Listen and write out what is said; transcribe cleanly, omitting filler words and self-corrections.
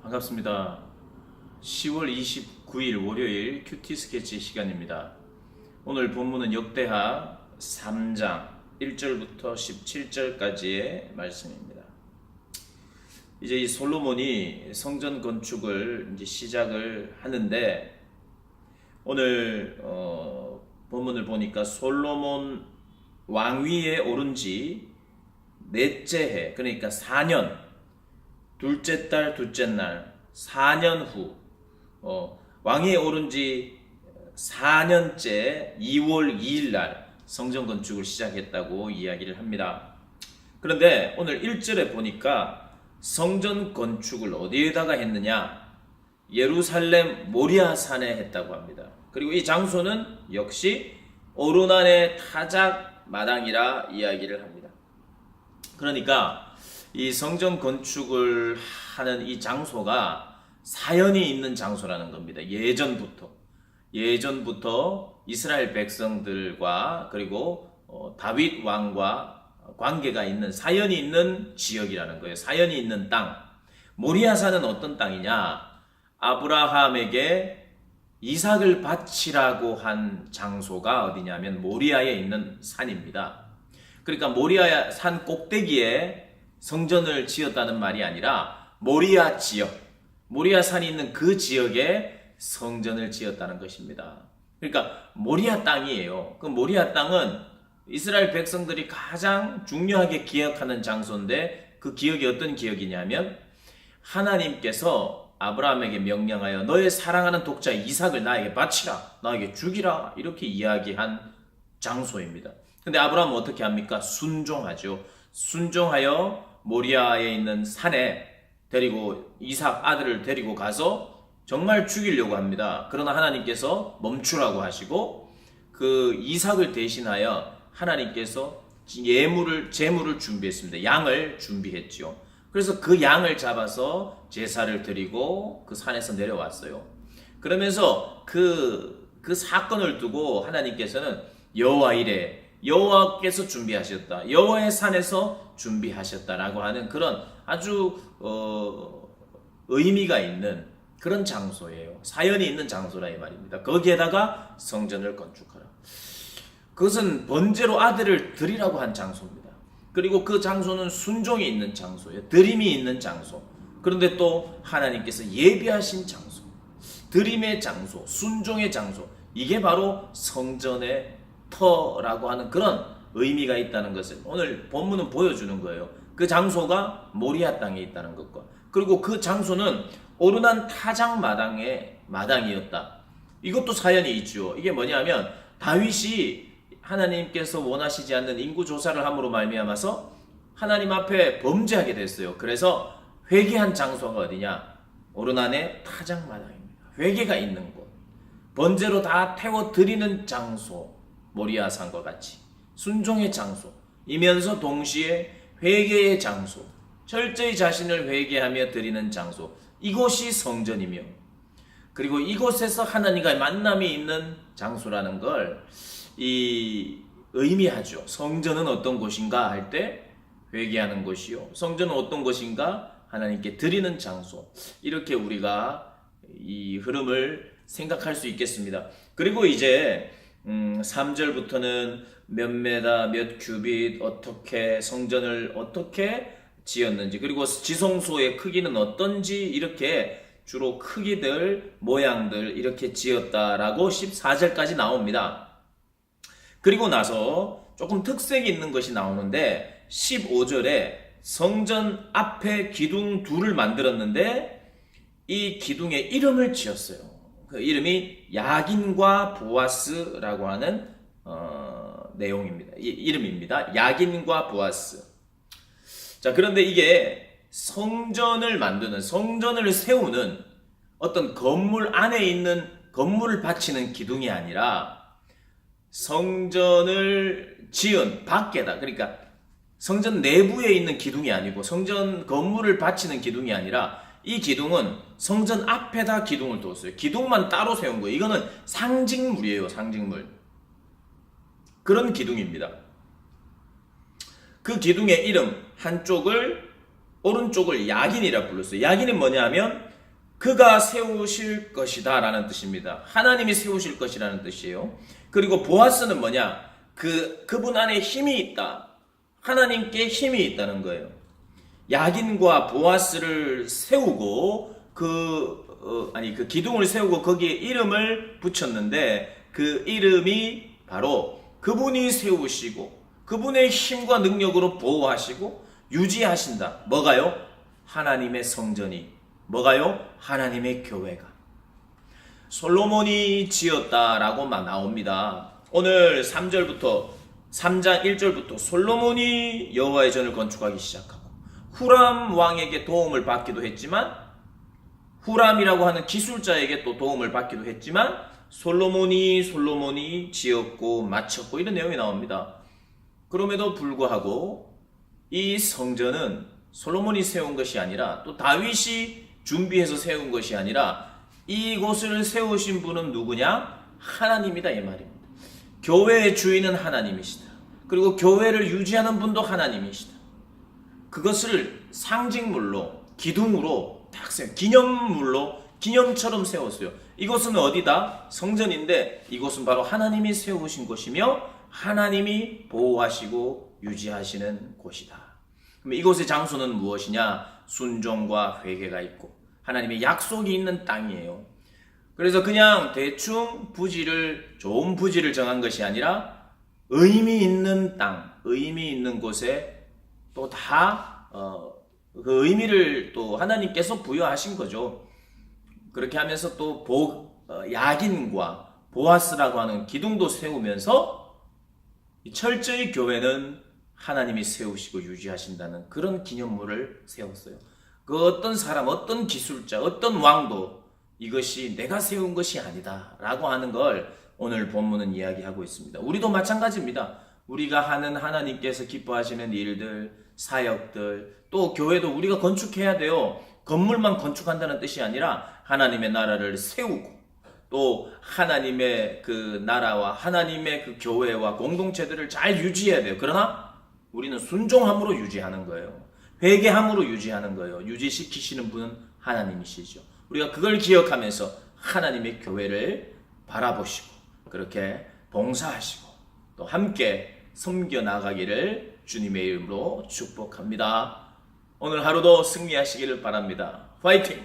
반갑습니다. 10월 29일 월요일 큐티 스케치 시간입니다. 오늘 본문은 역대하 3장 1절부터 17절까지의 말씀입니다. 이제 이 솔로몬이 성전 건축을 이제 시작을 하는데 오늘 본문을 보니까 솔로몬 왕위에 오른 지 넷째 해, 그러니까 4년 둘째 달 둘째 날 4년 후 왕위에 오른 지 4년째 2월 2일 날 성전 건축을 시작했다고 이야기를 합니다. 그런데 오늘 1절에 보니까 성전 건축을 어디에다가 했느냐? 예루살렘 모리아 산에 했다고 합니다. 그리고 이 장소는 역시 오르난의 타작 마당이라 이야기를 합니다. 그러니까 이 성전 건축을 하는 이 장소가 사연이 있는 장소라는 겁니다. 예전부터 이스라엘 백성들과 그리고 다윗 왕과 관계가 있는 사연이 있는 지역이라는 거예요. 사연이 있는 땅. 모리아산은 어떤 땅이냐? 아브라함에게 이삭을 바치라고 한 장소가 어디냐면 모리아에 있는 산입니다. 그러니까 모리아 산 꼭대기에 성전을 지었다는 말이 아니라 모리아 지역, 모리아 산이 있는 그 지역에 성전을 지었다는 것입니다. 그러니까 모리아 땅이에요. 그 모리아 땅은 이스라엘 백성들이 가장 중요하게 기억하는 장소인데 그 기억이 어떤 기억이냐면 하나님께서 아브라함에게 명령하여 너의 사랑하는 독자 이삭을 나에게 바치라, 나에게 죽이라 이렇게 이야기한 장소입니다. 근데 아브라함은 어떻게 합니까? 순종하죠. 순종하여 모리아에 있는 산에 데리고 이삭 아들을 데리고 가서 정말 죽이려고 합니다. 그러나 하나님께서 멈추라고 하시고 그 이삭을 대신하여 하나님께서 제물을 준비했습니다. 양을 준비했죠. 그래서 그 양을 잡아서 제사를 드리고 그 산에서 내려왔어요. 그러면서 그 사건을 두고 하나님께서는 여호와 이래 여호와께서 준비하셨다. 여호와의 산에서 준비하셨다라고 하는 그런 아주 의미가 있는 그런 장소예요. 사연이 있는 장소라 이 말입니다. 거기에다가 성전을 건축하라. 그것은 번제로 아들을 드리라고 한 장소입니다. 그리고 그 장소는 순종이 있는 장소예요. 드림이 있는 장소. 그런데 또 하나님께서 예비하신 장소, 드림의 장소, 순종의 장소. 이게 바로 성전의 터라고 하는 그런 의미가 있다는 것을 오늘 본문은 보여주는 거예요. 그 장소가 모리아 땅에 있다는 것과 그리고 그 장소는 오르난 타작 마당이었다. 이것도 사연이 있죠. 이게 뭐냐면 다윗이 하나님께서 원하시지 않는 인구 조사를 함으로 말미암아서 하나님 앞에 범죄하게 됐어요. 그래서 회개한 장소가 어디냐? 오르난의 타작 마당입니다. 회개가 있는 곳, 번제로 다 태워 드리는 장소. 모리아 산과 같이 순종의 장소이면서 동시에 회개의 장소, 철저히 자신을 회개하며 드리는 장소, 이곳이 성전이며 그리고 이곳에서 하나님과의 만남이 있는 장소라는 걸 의미하죠. 성전은 어떤 곳인가 할 때 회개하는 곳이요, 성전은 어떤 곳인가 하나님께 드리는 장소. 이렇게 우리가 이 흐름을 생각할 수 있겠습니다. 그리고 이제 3절부터는 몇 메다 몇 큐빗 어떻게 성전을 어떻게 지었는지 그리고 지성소의 크기는 어떤지 이렇게 주로 크기들 모양들 이렇게 지었다라고 14절까지 나옵니다. 그리고 나서 조금 특색이 있는 것이 나오는데 15절에 성전 앞에 기둥 둘을 만들었는데 이 기둥에 이름을 지었어요. 그 이름이 야긴과 보아스라고 하는 내용입니다. 이름입니다. 야긴과 보아스. 자, 그런데 이게 성전을 만드는, 성전을 세우는 어떤 건물 안에 있는 건물을 바치는 기둥이 아니라 성전을 지은 밖에다, 그러니까 성전 내부에 있는 기둥이 아니고 성전 건물을 바치는 기둥이 아니라 이 기둥은 성전 앞에다 기둥을 뒀어요. 기둥만 따로 세운 거예요. 이거는 상징물이에요. 상징물. 그런 기둥입니다. 그 기둥의 이름 한쪽을 오른쪽을 야긴이라 불렀어요. 야긴은 뭐냐면 그가 세우실 것이다 라는 뜻입니다. 하나님이 세우실 것이라는 뜻이에요. 그리고 보아스는 뭐냐? 그분 안에 힘이 있다. 하나님께 힘이 있다는 거예요. 야긴과 보아스를 세우고 그 기둥을 세우고 거기에 이름을 붙였는데 그 이름이 바로 그분이 세우시고 그분의 힘과 능력으로 보호하시고 유지하신다. 뭐가요? 하나님의 성전이. 뭐가요? 하나님의 교회가. 솔로몬이 지었다라고만 나옵니다. 오늘 3장 1절부터 솔로몬이 여호와의 전을 건축하기 시작하고 후람 왕에게 도움을 받기도 했지만 후람이라고 하는 기술자에게 또 도움을 받기도 했지만 솔로몬이 지었고 마쳤고 이런 내용이 나옵니다. 그럼에도 불구하고 이 성전은 솔로몬이 세운 것이 아니라 또 다윗이 준비해서 세운 것이 아니라 이곳을 세우신 분은 누구냐? 하나님이다 이 말입니다. 교회의 주인은 하나님이시다. 그리고 교회를 유지하는 분도 하나님이시다. 그것을 상징물로 기둥으로 딱 세워 기념물로 기념처럼 세웠어요. 이곳은 어디다? 성전인데 이곳은 바로 하나님이 세우신 곳이며 하나님이 보호하시고 유지하시는 곳이다. 그럼 이곳의 장소는 무엇이냐? 순종과 회개가 있고 하나님의 약속이 있는 땅이에요. 그래서 그냥 대충 좋은 부지를 정한 것이 아니라 의미 있는 땅, 의미 있는 곳에 또 그 의미를 또 하나님께서 부여하신 거죠. 그렇게 하면서 또 야긴과 보아스라고 하는 기둥도 세우면서 철저히 교회는 하나님이 세우시고 유지하신다는 그런 기념물을 세웠어요. 그 어떤 사람, 어떤 기술자, 어떤 왕도 이것이 내가 세운 것이 아니다 라고 하는 걸 오늘 본문은 이야기하고 있습니다. 우리도 마찬가지입니다. 우리가 하는 하나님께서 기뻐하시는 일들, 사역들, 또 교회도 우리가 건축해야 돼요. 건물만 건축한다는 뜻이 아니라 하나님의 나라를 세우고 또 하나님의 그 나라와 하나님의 그 교회와 공동체들을 잘 유지해야 돼요. 그러나 우리는 순종함으로 유지하는 거예요. 회개함으로 유지하는 거예요. 유지시키시는 분은 하나님이시죠. 우리가 그걸 기억하면서 하나님의 교회를 바라보시고 그렇게 봉사하시고 또 함께 섬겨 나가기를 주님의 이름으로 축복합니다. 오늘 하루도 승리하시기를 바랍니다. 화이팅!